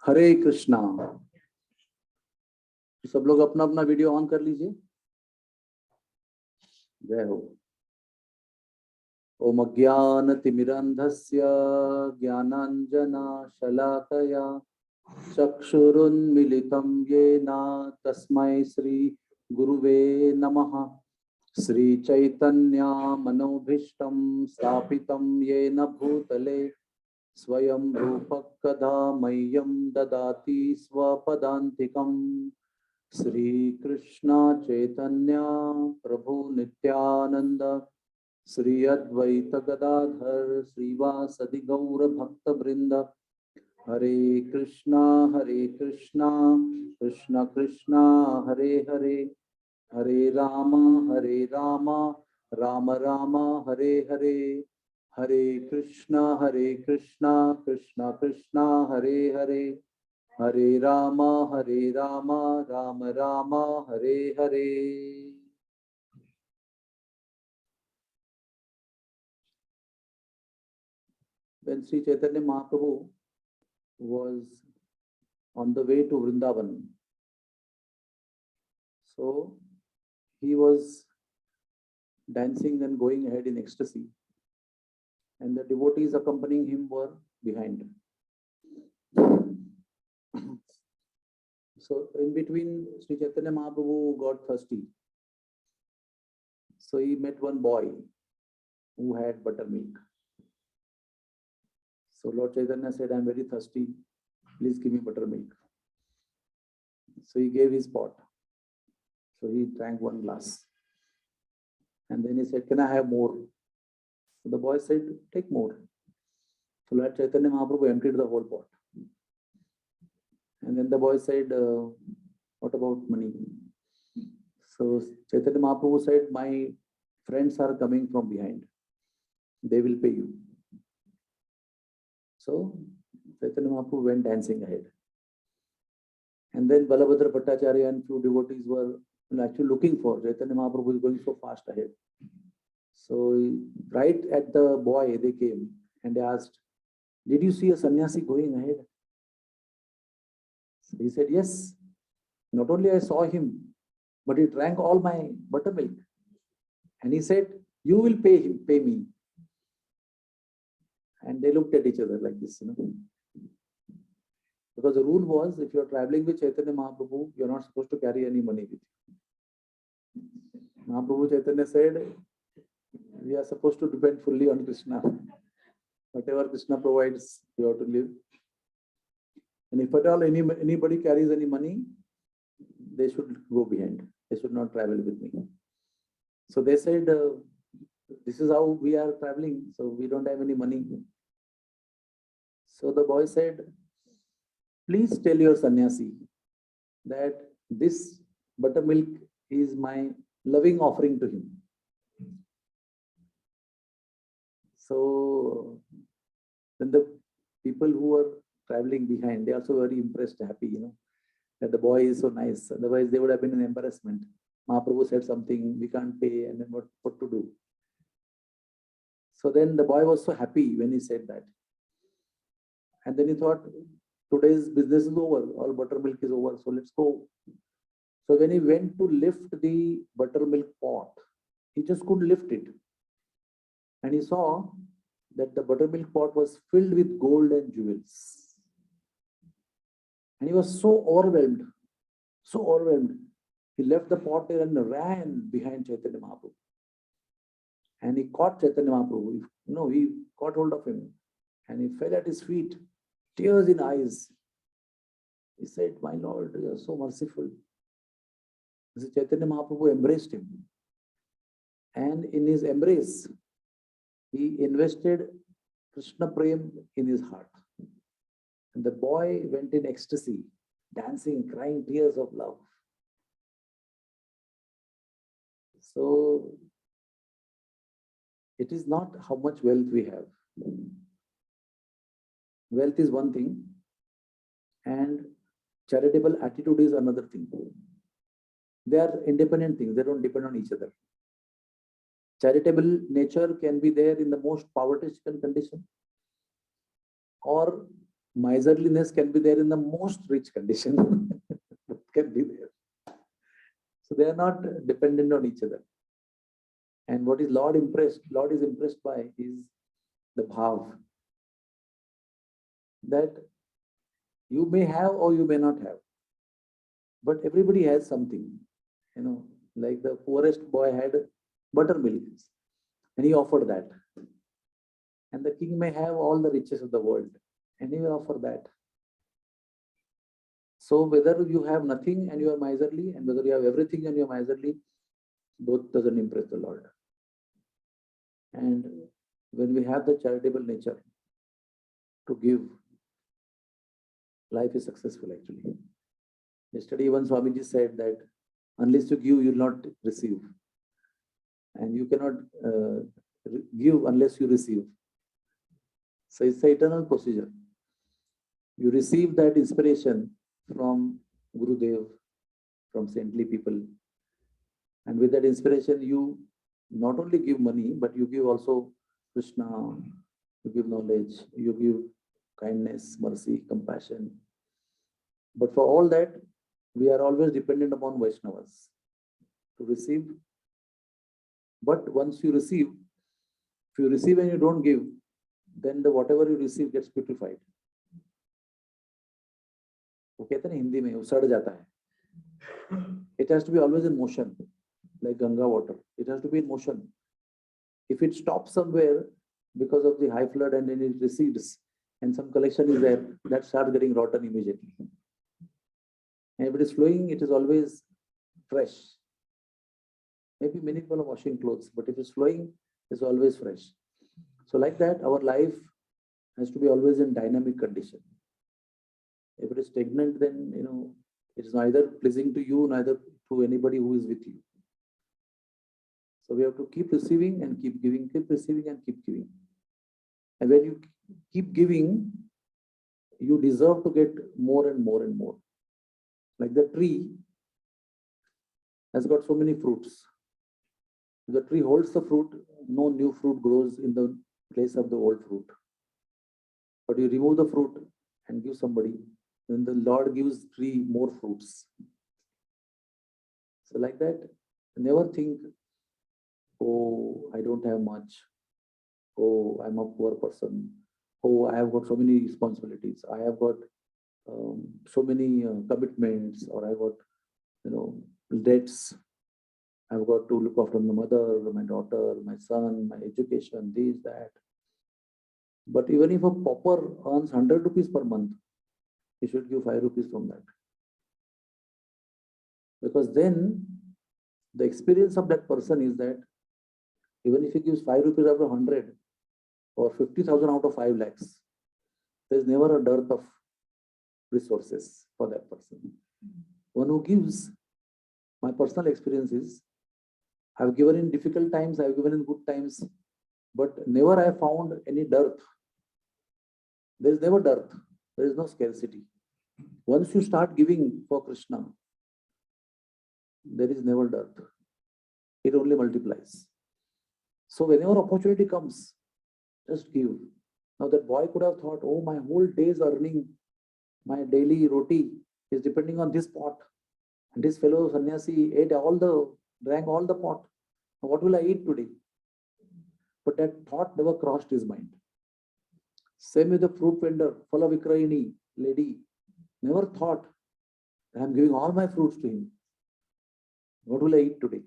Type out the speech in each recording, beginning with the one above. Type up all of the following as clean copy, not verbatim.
हरे कृष्णा। सब लोग अपना अपना वीडियो ऑन कर लीजिए। जय हो। ओम अज्ञानतिमिरन्धस्य ज्ञानाञ्जनशलाकया चक्षुरुन्मिलितं येन तस्मै श्री गुरुवे नमः। श्रीचैतन्य मनोभीष्टं स्थापितं येन भूतले स्वयं रूपः कदा मह्यं ददाति स्वपदान्तिकम्। श्रीकृष्ण चैतन्य प्रभु नित्यानंद श्री अद्वैत गदाधर श्रीवासदि गौर भक्त वृंद। हरे कृष्णा कृष्ण कृष्णा हरे हरे, हरे राम राम राम हरे हरे, हरे कृष्णा कृष्ण कृष्ण हरे हरे, हरे Ram Ram Ram Hare Hare. When Sri Chaitanya Mahaprabhu was on the way to Vrindavan, so he was dancing and going ahead in ecstasy, and the devotees accompanying him were behind. So in between, Sri Chaitanya Mahaprabhu got thirsty. So he met one boy who had buttermilk. So Lord Chaitanya said, "I'm very thirsty. Please give me buttermilk." So he gave his pot. So he drank one glass. And then he said, "Can I have more?" So the boy said, "Take more." So Lord Chaitanya Mahaprabhu emptied the whole pot. And then the boy said, "What about money?" So Chaitanya Mahaprabhu said, "My friends are coming from behind. They will pay you." So Chaitanya Mahaprabhu went dancing ahead. And then Balabhadra Bhattacharya and few devotees were actually looking for Chaitanya Mahaprabhu is going so fast ahead. So right at the boy, they came and they asked, "Did you see a sannyasi going ahead?" So he said, "Yes. Not only I saw him, but he drank all my buttermilk." And he said, "You will pay him, pay me." And they looked at each other like this, Because the rule was, if you're traveling with Chaitanya Mahaprabhu, you're not supposed to carry any money with you. Mahaprabhu Chaitanya said, we are supposed to depend fully on Krishna. Whatever Krishna provides, you have to live. And if at all anybody carries any money, they should go behind. They should not travel with me. So they said, this is how we are traveling, so we don't have any money. So the boy said, "Please tell your sannyasi that this buttermilk is my loving offering to him." So then the people who were traveling behind, they also very impressed, happy, that the boy is so nice. Otherwise, they would have been in embarrassment. Mahaprabhu said something, we can't pay, and then what to do? So then the boy was so happy when he said that. And then he thought, today's business is over, all buttermilk is over, so let's go. So when he went to lift the buttermilk pot, he just couldn't lift it. And he saw that the buttermilk pot was filled with gold and jewels. And he was so overwhelmed, so overwhelmed. He left the pot there and ran behind Chaitanya Mahaprabhu. And he caught Chaitanya Mahaprabhu. He caught hold of him. And he fell at his feet, tears in eyes. He said, "My Lord, you are so merciful." So Chaitanya Mahaprabhu embraced him. And in his embrace, he invested Krishna Prem in his heart. And the boy went in ecstasy, dancing, crying tears of love. So it is not how much wealth we have. Wealth is one thing, and charitable attitude is another thing. They are independent things. They don't depend on each other. Charitable nature can be there in the most poverty-stricken condition, or miserliness can be there in the most rich condition. Can be there. So they are not dependent on each other. And what is Lord is impressed by is the bhav, that you may have or you may not have, but everybody has something. Like the poorest boy had buttermilk, and he offered that. And the king may have all the riches of the world, and he will offer that. So whether you have nothing and you are miserly, and whether you have everything and you are miserly, both doesn't impress the Lord. And when we have the charitable nature to give, life is successful actually. Yesterday, even Swamiji said that unless you give, you will not receive. And you cannot give unless you receive. So it's the eternal procedure. You receive that inspiration from Gurudev, from saintly people. And with that inspiration, you not only give money, but you give also Krishna, you give knowledge, you give kindness, mercy, compassion. But for all that, we are always dependent upon Vaishnavas to receive. But once you receive, if you receive and you don't give, then the whatever you receive gets putrefied. वो कहते हैं हिंदी में उसड़ जाता है. It has to be always in motion, like Ganga water. It has to be in motion. If it stops somewhere because of the high flood and then it recedes and some collection is there, that starts getting rotten immediately. And if it is flowing, it is always fresh. Maybe many people are washing clothes, but if it's flowing, it's always fresh. So like that, our life has to be always in dynamic condition. If it is stagnant, then it is neither pleasing to you, neither to anybody who is with you. So we have to keep receiving and keep giving, keep receiving and keep giving. And when you keep giving, you deserve to get more and more and more. Like the tree has got so many fruits. If the tree holds the fruit, no new fruit grows in the place of the old fruit. But you remove the fruit and give somebody, then the Lord gives tree more fruits. So like that, never think, oh, I don't have much. Oh, I'm a poor person. Oh, I have got so many responsibilities. I have got so many commitments, or I got, debts. I've got to look after my mother, my daughter, my son, my education, this, that. But even if a pauper earns 100 rupees per month, he should give 5 rupees from that. Because then the experience of that person is that even if he gives 5 rupees out of 100 or 50,000 out of 5 lakhs, there's never a dearth of resources for that person. One who gives, my personal experience is, I've given in difficult times, I've given in good times, but never I found any dearth. There is never dearth. There is no scarcity. Once you start giving for Krishna, there is never dearth. It only multiplies. So whenever opportunity comes, just give. Now that boy could have thought, oh, my whole day's earning, my daily roti is depending on this pot. And this fellow sannyasi drank all the pot. Now what will I eat today? But that thought never crossed his mind. Same with the fruit vendor, Phala Vikrayini lady, never thought, I'm giving all my fruits to him. What will I eat today?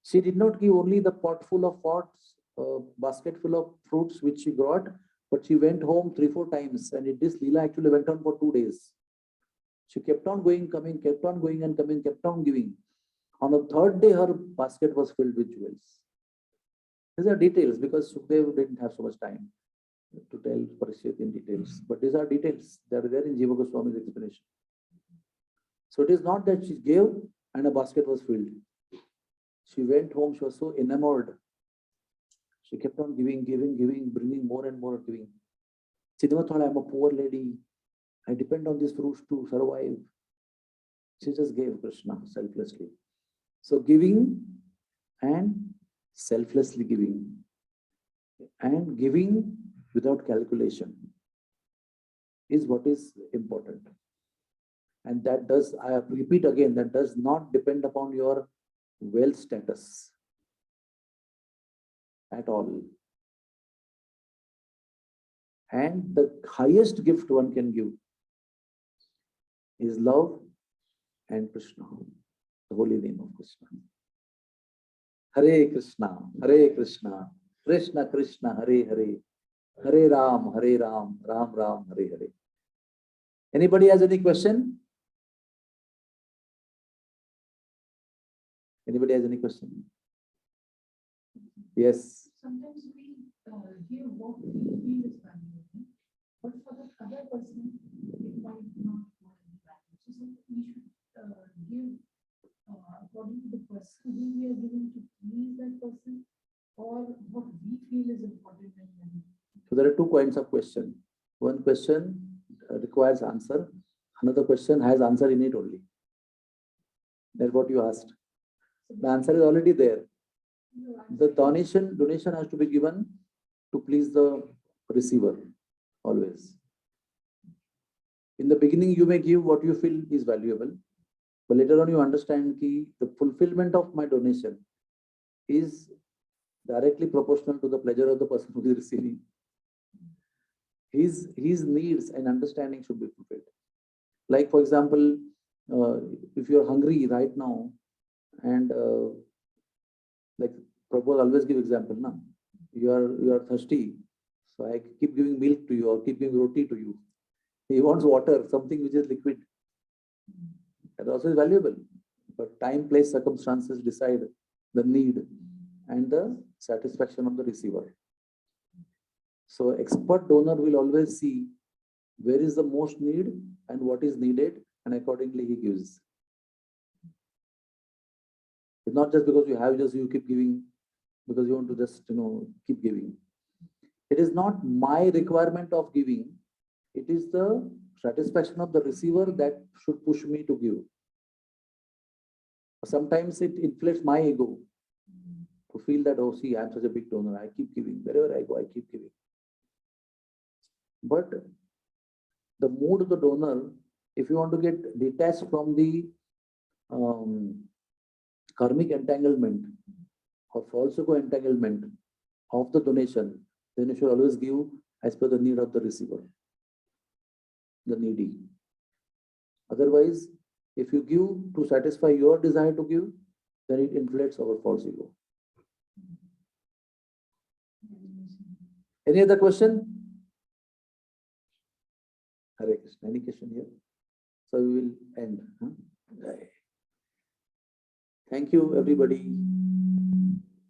She did not give only the pot full of pots, basket full of fruits which she got, but she went home 3-4 times, and this Leela actually went on for 2 days. She kept on going, coming, kept on going and coming, kept on giving. On the 3rd day, her basket was filled with jewels. These are details, because Sukhdev didn't have so much time to tell Parikshit in details. But these are details that are there in Jiva Goswami's explanation. So it is not that she gave and a basket was filled. She went home, she was so enamored. She kept on giving, bringing more and more giving. She never thought, I'm a poor lady. I depend on these fruits to survive. She just gave Krishna selflessly. So giving and selflessly giving and giving without calculation is what is important. And that does, I repeat again, that does not depend upon your wealth status at all. And the highest gift one can give is love and Krishna, the holy name of Krishna. Hare Krishna, Krishna Krishna, Hare Hare, Hare Ram, Ram Ram, Hare Hare. Anybody has any question? Anybody has any question? Yes. Sometimes we give what we feel is valuable, but for the other person, it might not hold any value. So we should give according to the person who we are giving to please that person, or what we feel is important and valuable. So there are two kinds of question. One question requires answer. Another question has answer in it only. That's what you asked. The answer is already there. The donation has to be given to please the receiver, always. In the beginning, you may give what you feel is valuable, but later on you understand that the fulfillment of my donation is directly proportional to the pleasure of the person who is receiving. His needs and understanding should be fulfilled. Like, for example, if you're hungry right now, and like Prabhu always give example, na? You are thirsty, so I keep giving milk to you or keep giving roti to you. He wants water, something which is liquid. That also is valuable. But time, place, circumstances decide the need and the satisfaction of the receiver. So expert donor will always see where is the most need and what is needed, and accordingly he gives. It's not just because you have, just you keep giving because you want to just keep giving. It is not my requirement of giving. It is the satisfaction of the receiver that should push me to give. Sometimes it inflates my ego to feel that, oh, see, I'm such a big donor. I keep giving. Wherever I go, I keep giving. But the mood of the donor, if you want to get detached from the karmic entanglement or false ego entanglement of the donation, then you should always give as per the need of the receiver, the needy. Otherwise, if you give to satisfy your desire to give, then it inflates our false ego. Any other question? Hare Krishna. Any question here? So we will end. Thank you, everybody.